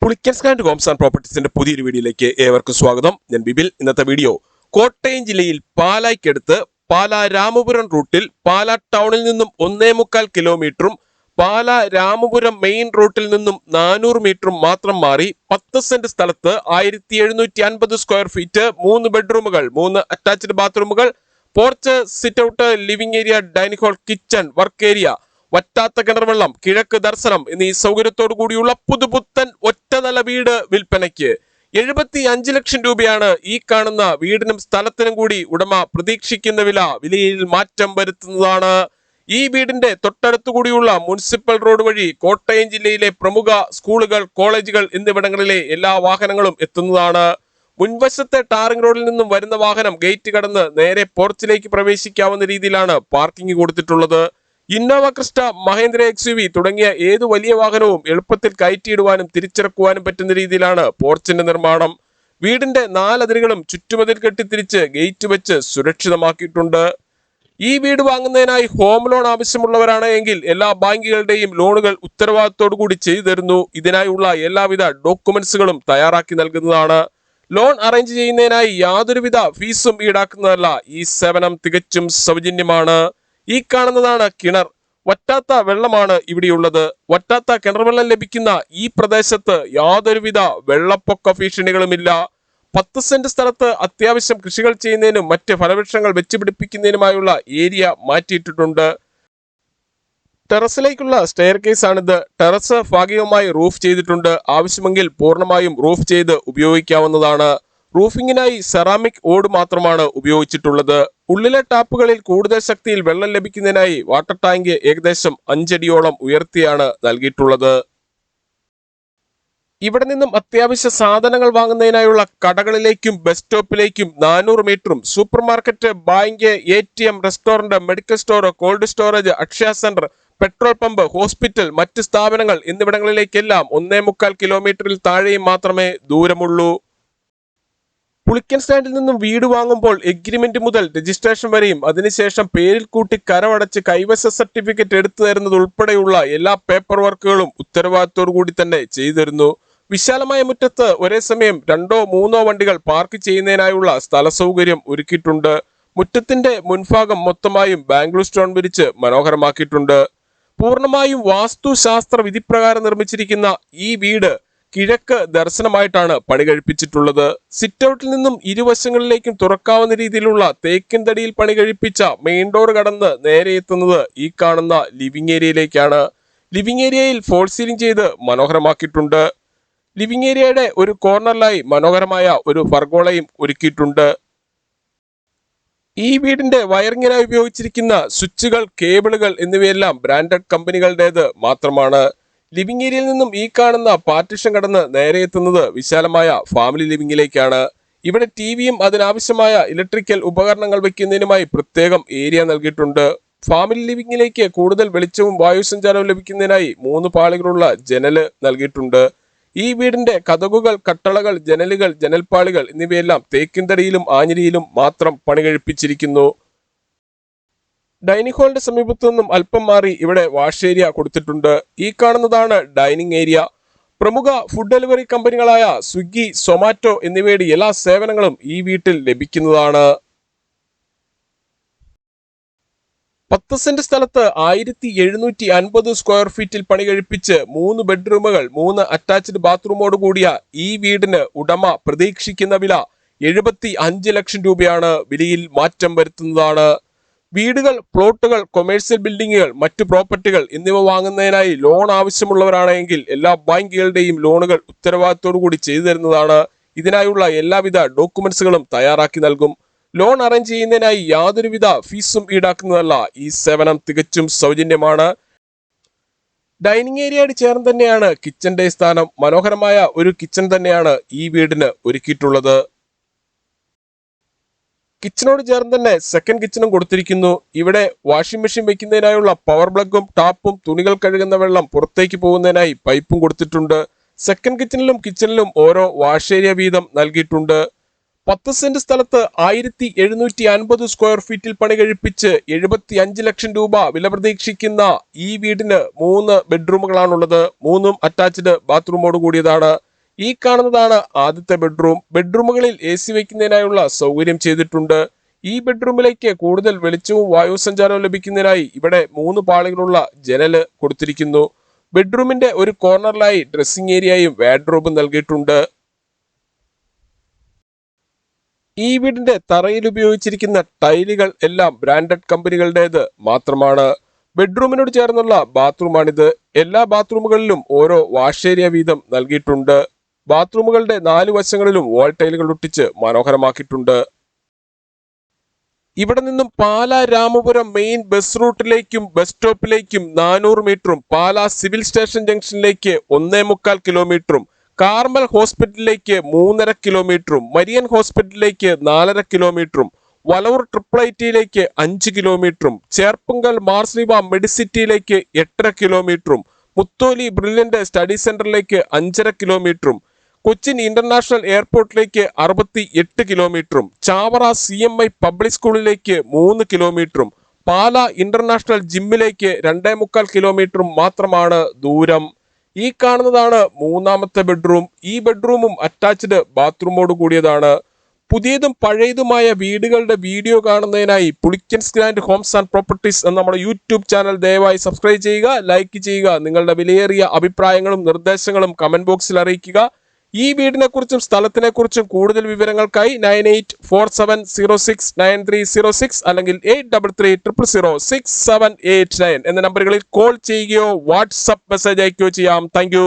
Pulickans land Holmes and പ്രോപ്പർട്ടീസിന്റെ പുതിയൊരു വീഡിയോയിലേക്ക് ഏവർക്കും സ്വാഗതം. ഞാൻ ബിബിൽ. ഇന്നത്തെ വീഡിയോ കോട്ടയം ജില്ലയിൽ പാലായ്ക്കടുത്ത് പാലാ രാമപുരം റൂട്ടിൽ പാലാ ടൗണിൽ നിന്നും 1.25 കിലോമീറ്ററും പാലാ രാമപുരം മെയിൻ റൂട്ടിൽ നിന്നും 400 മീറ്ററും മാത്രം മാറി 10 സെന്റ് സ്ഥലത്ത് 1750 സ്ക്വയർ ഫീറ്റ് 3 ബെഡ്റൂമുകൾ, 3 അറ്റാച്ച്ഡ് ബാത്റൂമുകൾ, porch, sit out, living area, dining hall, kitchen, work area, വറ്റാത്ത കിണർവെള്ളം, കിഴക്ക് ദർശനം എന്നീ സൗകര്യത്തോടു കൂടിയുള്ള പുതുപുത്തൻ ഒറ്റനില വീട് വിൽപ്പനയ്ക്ക് 75 ലക്ഷം രൂപയാണ് ഈ കാണുന്ന വീടിനും സ്ഥലത്തിനും കൂടി ഉടമ പ്രതീക്ഷിക്കുന്ന വിലയിൽ മാറ്റം വരുത്തുന്നതാണ്. ഈ വീടിന്റെ തൊട്ടടുത്തു കൂടിയുള്ള മുനിസിപ്പൽ റോഡ് വഴി കോട്ടയം ജില്ലയിലെ പ്രമുഖ സ്കൂളുകൾ, കോളേജുകൾ എന്നിവിടങ്ങളിലെ എല്ലാ വാഹനങ്ങളും എത്തുന്നതാണ്. മുൻവശത്തെ ടാറിംഗ് റോഡിൽ നിന്നും വരുന്ന വാഹനം ഗേറ്റ് കടന്ന് നേരെ പോർച്ചിലേക്ക് പ്രവേശിക്കാവുന്ന രീതിയിലാണ് പാർക്കിംഗ് കൊടുത്തിട്ടുള്ളത്. ഇന്നോവ ക്രിസ്റ്റ, മഹേന്ദ്ര XUV തുടങ്ങിയ ഏതു വലിയ വാഹനവും എളുപ്പത്തിൽ കയറ്റിയിടുവാനും തിരിച്ചിറക്കുവാനും പറ്റുന്ന രീതിയിലാണ് പോർച്ചിന്റെ നിർമ്മാണം. വീടിന്റെ 4 അതിരുകളും ചുറ്റുമതിൽ കെട്ടിത്തിരിച്ച് ഗേറ്റ് വെച്ച് സുരക്ഷിതമാക്കിയിട്ടുണ്ട്. ഈ വീട് വാങ്ങുന്നതിനായി ഹോം ലോൺ ആവശ്യമുള്ളവരാണ് എങ്കിൽ എല്ലാ ബാങ്കുകളുടെയും ലോണുകൾ ഉത്തരവാദിത്തോടു കൂടി ചെയ്തു തരുന്നു. ഇതിനായുള്ള എല്ലാവിധ ഡോക്യുമെന്റ്സുകളും തയ്യാറാക്കി നൽകുന്നതാണ്. ലോൺ അറേഞ്ച് ചെയ്യുന്നതിനായി യാതൊരുവിധ ഫീസും ഈടാക്കുന്നതല്ല. ഈ സേവനം തികച്ചും സൗജന്യമാണ്. ഈ കാണുന്നതാണ് കിണർ. വറ്റാത്ത വെള്ളമാണ് ഇവിടെയുള്ളത്. വറ്റാത്ത കിണർ വെള്ളം ലഭിക്കുന്ന ഈ പ്രദേശത്ത് യാതൊരുവിധ വെള്ളപ്പൊക്ക ഭീഷണികളുമില്ല. 10 സെന്റ് സ്ഥലത്ത് അത്യാവശ്യം കൃഷികൾ ചെയ്യുന്നതിനും മറ്റ് ഫലവൃക്ഷങ്ങൾ വെച്ചുപിടിപ്പിക്കുന്നതിനുമായുള്ള ഏരിയ മാറ്റിയിട്ടിട്ടുണ്ട്. ടെറസിലേക്കുള്ള സ്റ്റെയർ കേസ് ആണിത്. ടെറസ് ഭാഗികമായി റൂഫ് ചെയ്തിട്ടുണ്ട്. ആവശ്യമെങ്കിൽ പൂർണ്ണമായും റൂഫ് ചെയ്ത് ഉപയോഗിക്കാവുന്നതാണ്. റൂഫിങ്ങിനായി സെറാമിക് ഓട് മാത്രമാണ് ഉപയോഗിച്ചിട്ടുള്ളത്. ഉള്ളിലെ ടാപ്പുകളിൽ കൂടുതൽ ശക്തിയിൽ വെള്ളം ലഭിക്കുന്നതിനായി വാട്ടർ ടാങ്ക് ഏകദേശം 5 അടിയോളം ഉയർത്തിയാണ് നൽകിയിട്ടുള്ളത്. ഇവിടെ നിന്നും അത്യാവശ്യ സാധനങ്ങൾ വാങ്ങുന്നതിനായുള്ള കടകളിലേക്കും ബസ് സ്റ്റോപ്പിലേക്കും 400 മീറ്ററും super market, bank, ATM, restaurant, medical store, cold storage, Akshaya centre, petrol pump, hospital, മറ്റ് സ്ഥാപനങ്ങൾ എന്നിവിടങ്ങളിലേക്കെല്ലാം 1.25 കിലോമീറ്ററിൽ താഴെയും മാത്രമേ ദൂരമുള്ളൂ. പുളിക്കൻ സ്റ്റാൻഡിൽ നിന്നും വീട് വാങ്ങുമ്പോൾ എഗ്രിമെന്റ് മുതൽ രജിസ്ട്രേഷൻ വരെയും അതിനുശേഷം പേരിൽ കൂട്ടി കരമടച്ച് കൈവശ സർട്ടിഫിക്കറ്റ് എടുത്തു തരുന്നത് ഉൾപ്പെടെയുള്ള എല്ലാ പേപ്പർ വർക്കുകളും ഉത്തരവാദിത്തോടു കൂടി തന്നെ ചെയ്തു തരുന്നു. വിശാലമായ മുറ്റത്ത് ഒരേ സമയം 2 or 3 വണ്ടികൾ പാർക്ക് ചെയ്യുന്നതിനായുള്ള സ്ഥല സൗകര്യം ഒരുക്കിയിട്ടുണ്ട്. മുറ്റത്തിന്റെ മുൻഭാഗം മൊത്തമായും ബാംഗ്ലൂർ സ്റ്റോൺ വിരിച്ച് മനോഹരമാക്കിയിട്ടുണ്ട്. പൂർണ്ണമായും വാസ്തുശാസ്ത്ര വിധിപ്രകാരം നിർമ്മിച്ചിരിക്കുന്ന ഈ വീട് കിഴക്ക് ദർശനമായിട്ടാണ് പണി കഴിപ്പിച്ചിട്ടുള്ളത്. സിറ്റ് ഔട്ടിൽ നിന്നും ഇരുവശങ്ങളിലേക്കും തുറക്കാവുന്ന രീതിയിലുള്ള തേക്കിൻ തടിയിൽ പണി കഴിപ്പിച്ച മെയിൻ ഡോർ കടന്ന് നേരെ എത്തുന്നത് ഈ കാണുന്ന ലിവിംഗ് ഏരിയയിലേക്കാണ്. ലിവിംഗ് ഏരിയയിൽ ഫോൾ സീലിംഗ് ചെയ്ത് മനോഹരമാക്കിയിട്ടുണ്ട്. ലിവിംഗ് ഏരിയയുടെ ഒരു കോർണറിലായി മനോഹരമായ ഒരു ഫർഗോളയും ഒരുക്കിയിട്ടുണ്ട്. ഈ വീടിന്റെ വയറിങ്ങിനായി ഉപയോഗിച്ചിരിക്കുന്ന സ്വിച്ചുകൾ, കേബിളുകൾ എന്നിവയെല്ലാം ബ്രാൻഡഡ് കമ്പനികളുടേത് മാത്രമാണ്. ലിവിംഗ് ഏരിയയിൽ നിന്നും ഈ കാണുന്ന പാർട്ടിഷൻ കടന്ന് നേരെ എത്തുന്നത് വിശാലമായ ഫാമിലി ലിവിംഗിലേക്കാണ്. ഇവിടെ ടിവിയും അതിനാവശ്യമായ ഇലക്ട്രിക്കൽ ഉപകരണങ്ങൾ വയ്ക്കുന്നതിനുമായി പ്രത്യേകം ഏരിയ നൽകിയിട്ടുണ്ട്. ഫാമിലി ലിവിംഗിലേക്ക് കൂടുതൽ വെളിച്ചവും വായുസഞ്ചാരവും ലഭിക്കുന്നതിനായി 3 പാളികളുള്ള ജനല് നൽകിയിട്ടുണ്ട്. ഈ വീടിന്റെ കതകുകൾ, കട്ടളകൾ, ജനലുകൾ, ജനൽപ്പാളികൾ എന്നിവയെല്ലാം തേക്കിൻതടിയിലും ആഞ്ഞിലിയിലും മാത്രം പണി കഴിപ്പിച്ചിരിക്കുന്നു. ഡൈനിങ് ഹാളിന്റെ സമീപത്തു നിന്നും അല്പം മാറി ഇവിടെ വാഷ് ഏരിയ കൊടുത്തിട്ടുണ്ട്. ഈ കാണുന്നതാണ് ഡൈനിങ് ഏരിയ. പ്രമുഖ ഫുഡ് ഡെലിവറി കമ്പനികളായ സ്വിഗ്ഗി, സൊമാറ്റോ എന്നിവയുടെ എല്ലാ സേവനങ്ങളും ഈ വീട്ടിൽ ലഭിക്കുന്നതാണ്. 10 സെന്റ് സ്ഥലത്ത് 1750 സ്ക്വയർ ഫീറ്റിൽ പണി കഴിപ്പിച്ച് 3 ബെഡ്റൂമുകൾ, 3 അറ്റാച്ച്ഡ് ബാത്റൂമോട് കൂടിയ ഈ വീടിന് ഉടമ പ്രതീക്ഷിക്കുന്ന വില 75 ലക്ഷം രൂപയാണ്. വിലയിൽ മാറ്റം വരുത്തുന്നതാണ്. വീടുകൾ, പ്ലോട്ടുകൾ, കൊമേഴ്സ്യൽ ബിൽഡിങ്ങുകൾ, മറ്റു പ്രോപ്പർട്ടികൾ എന്നിവ വാങ്ങുന്നതിനായി ലോൺ ആവശ്യമുള്ളവരാണെങ്കിൽ എല്ലാ ബാങ്കുകളുടെയും ലോണുകൾ ഉത്തരവാദിത്തോടു കൂടി ചെയ്തു തരുന്നതാണ്. ഇതിനായുള്ള എല്ലാവിധ ഡോക്യുമെന്റ്സുകളും തയ്യാറാക്കി നൽകും. ലോൺ അറേഞ്ച് ചെയ്യുന്നതിനായി യാതൊരുവിധ ഫീസും ഈടാക്കുന്നതല്ല. ഈ സേവനം തികച്ചും സൗജന്യമാണ്. ഡൈനിങ് ഏരിയയോട് ചേർന്ന് തന്നെയാണ് കിച്ചന്റെ സ്ഥാനം. മനോഹരമായ ഒരു കിച്ചൺ തന്നെയാണ് ഈ വീടിന് ഒരുക്കിയിട്ടുള്ളത്. കിച്ചനോട് ചേർന്ന് തന്നെ സെക്കൻഡ് കിച്ചണും കൊടുത്തിരിക്കുന്നു. ഇവിടെ വാഷിംഗ് മെഷീൻ വെക്കുന്നതിനായുള്ള പവർ പ്ലഗും ടാപ്പും, തുണികൾ കഴുകുന്ന വെള്ളം പുറത്തേക്ക് പോകുന്നതിനായി പൈപ്പും കൊടുത്തിട്ടുണ്ട്. സെക്കൻഡ് കിച്ചണിലും ഓരോ വാഷ് ഏരിയ വീതം നൽകിയിട്ടുണ്ട്. 10 സെന്റ് സ്ഥലത്ത് 1750 സ്ക്വയർ ഫീറ്റിൽ പണി കഴിപ്പിച്ച് 75 ലക്ഷം രൂപ വില പ്രതീക്ഷിക്കുന്ന ഈ വീടിന് 3 ബെഡ്റൂമുകളാണുള്ളത്. 3 അറ്റാച്ച്ഡ് ബാത്റൂമോട് കൂടിയതാണ്. ഈ കാണുന്നതാണ് ആദ്യത്തെ ബെഡ്റൂം. ബെഡ്റൂമുകളിൽ AC വയ്ക്കുന്നതിനായുള്ള സൗകര്യം ചെയ്തിട്ടുണ്ട്. ഈ ബെഡ്റൂമിലേക്ക് കൂടുതൽ വെളിച്ചവും വായു സഞ്ചാരവും ലഭിക്കുന്നതിനായി ഇവിടെ 3 പാളികളുള്ള ജനല് കൊടുത്തിരിക്കുന്നു. ബെഡ്റൂമിന്റെ ഒരു കോർണറിലായി ഡ്രസ്സിംഗ് ഏരിയയും വാർഡ്രോബും നൽകിയിട്ടുണ്ട്. ഈ വീടിന്റെ തറയിൽ ഉപയോഗിച്ചിരിക്കുന്ന ടൈലുകൾ എല്ലാം ബ്രാൻഡഡ് കമ്പനികളുടേത് മാത്രമാണ്. ബെഡ്റൂമിനോട് ചേർന്നുള്ള ബാത്റൂമാണിത്. എല്ലാ ബാത്റൂമുകളിലും ഓരോ വാഷ് ഏരിയ വീതം നൽകിയിട്ടുണ്ട്. ബാത്റൂമുകളുടെ 4 വശങ്ങളിലും വാൾ ടൈലുകൾ ഒട്ടിച്ച് മനോഹരമാക്കിയിട്ടുണ്ട്. ഇവിടെ നിന്നും പാലാ രാമപുരം മെയിൻ ബസ് റൂട്ടിലേക്കും ബസ് സ്റ്റോപ്പിലേക്കും 400 മീറ്ററും പാലാ സിവിൽ സ്റ്റേഷൻ ജംഗ്ഷനിലേക്ക് 1.25 കിലോമീറ്ററും കാർമൽ ഹോസ്പിറ്റലിലേക്ക് 3.5 കിലോമീറ്ററും മരിയൻ ഹോസ്പിറ്റലിലേക്ക് 4.5 കിലോമീറ്ററും വലവൂർ IIITയിലേക്ക് 5 കിലോമീറ്ററും ചേർപ്പുങ്കൽ മാർസ്ലിവ മെഡിസിറ്റിയിലേക്ക് 8.5 കിലോമീറ്ററും മുത്തോലി ബ്രില്യന്റ് സ്റ്റഡി സെന്ററിലേക്ക് 5.5 കിലോമീറ്ററും കൊച്ചിൻ ഇന്റർനാഷണൽ എയർപോർട്ടിലേക്ക് 68 കിലോമീറ്ററും ചാവറ CMI പബ്ലിക് സ്കൂളിലേക്ക് 3 കിലോമീറ്ററും പാലാ ഇന്റർനാഷണൽ ജിമ്മിലേക്ക് 2.25 കിലോമീറ്ററും മാത്രമാണ് ദൂരം. ഈ കാണുന്നതാണ് മൂന്നാമത്തെ ബെഡ്റൂം. ഈ ബെഡ്റൂമും അറ്റാച്ച്ഡ് ബാത്റൂമോട് കൂടിയതാണ്. പുതിയതും പഴയതുമായ വീടുകളുടെ വീഡിയോ കാണുന്നതിനായി Pulickans grand Holmes and properties എന്ന നമ്മുടെ യൂട്യൂബ് ചാനൽ ദയവായി സബ്സ്ക്രൈബ് ചെയ്യുക, ലൈക്ക് ചെയ്യുക. നിങ്ങളുടെ വിലയേറിയ അഭിപ്രായങ്ങളും നിർദ്ദേശങ്ങളും കമന്റ് ബോക്സിൽ അറിയിക്കുക. ഈ വീടിനെ കുറിച്ചും സ്ഥലത്തിനെ കുറിച്ചും കൂടുതൽ വിവരങ്ങൾക്കായി 9847069306 അല്ലെങ്കിൽ 833006 789 എന്ന നമ്പറുകളിൽ കോൾ ചെയ്യുകയോ വാട്സ്ആപ്പ് മെസ്സേജ് അയക്കുകയോ ചെയ്യാം. താങ്ക്